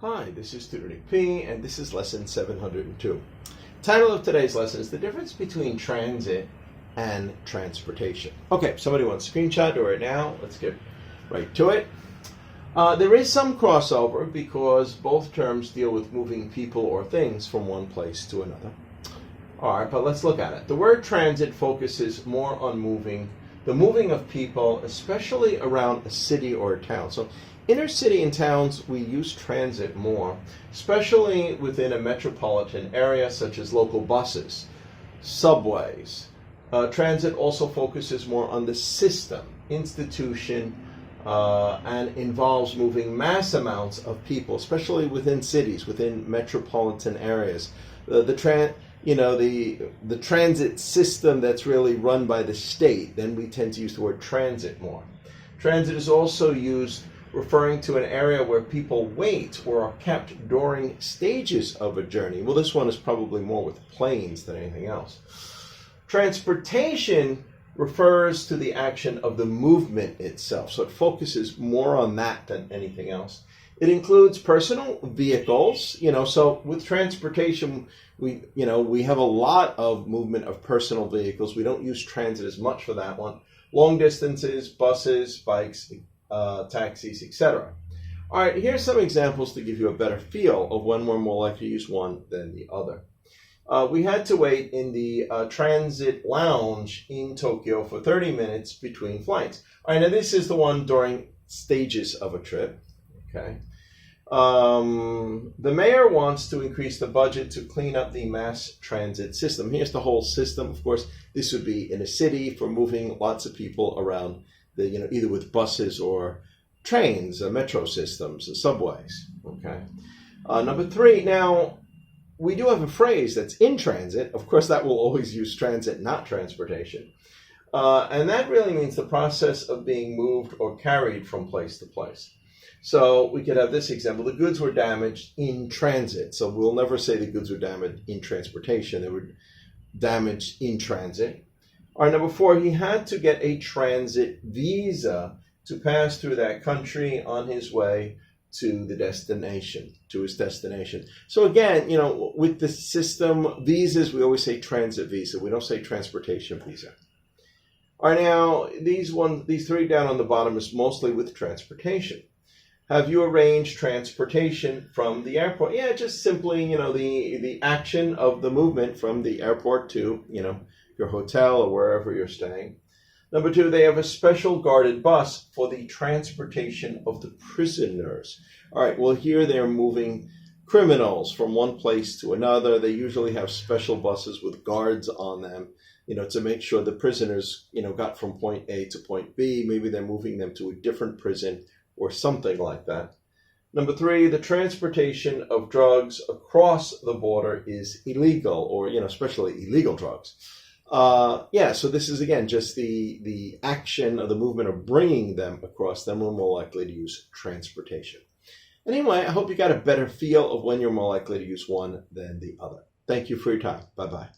Hi, this is Tutor P, and this is lesson 702. Title of today's lesson is the difference between transit and transportation. Okay, somebody wants a screenshot, do it now. Let's get right to it. There is some crossover because both terms deal with moving people or things from one place to another. All right, but let's look at it. The word transit focuses more on the moving of people, especially around a city or a town. So inner city and towns, we use transit more, especially within a metropolitan area such as local buses, subways. Transit also focuses more on the system, institution, and involves moving mass amounts of people, especially within cities, within metropolitan areas. The transit system that's really run by the state, then we tend to use the word transit more. Transit is also used referring to an area where people wait or are kept during stages of a journey. Well, this one is probably more with planes than anything else. Transportation refers to the action of the movement itself, so it focuses more on that than anything else. It includes personal vehicles, so with transportation, we have a lot of movement of personal vehicles. We don't use transit as much for that one. Long distances, buses, bikes, taxis, etc. All right, here's some examples to give you a better feel of when we're more likely to use one than the other. We had to wait in the transit lounge in Tokyo for 30 minutes between flights. All right, now this is the one during stages of a trip. Okay. The mayor wants to increase the budget to clean up the mass transit system. Here's the whole system. Of course, this would be in a city for moving lots of people around either with buses or trains, metro systems, subways. Okay. Number 3, now we do have a phrase that's in transit. Of course, that will always use transit, not transportation. And that really means the process of being moved or carried from place to place. So we could have this example. The goods were damaged in transit. So we'll never say the goods were damaged in transportation. They were damaged in transit. All right, number 4, he had to get a transit visa to pass through that country on his way to his destination. So again, with the system visas, we always say transit visa. We don't say transportation visa. All right, now these 3 down on the bottom is mostly with transportation. Have you arranged transportation from the airport? Yeah, just simply, the action of the movement from the airport to, your hotel or wherever you're staying. Number 2, they have a special guarded bus for the transportation of the prisoners. All right, well, here they're moving criminals from one place to another. They usually have special buses with guards on them, to make sure the prisoners, got from point A to point B. Maybe they're moving them to a different prison or something like that. Number 3, the transportation of drugs across the border is illegal, or, especially illegal drugs. So this is, again, just the action of the movement of bringing them across. Then we're more likely to use transportation. Anyway, I hope you got a better feel of when you're more likely to use one than the other. Thank you for your time. Bye-bye.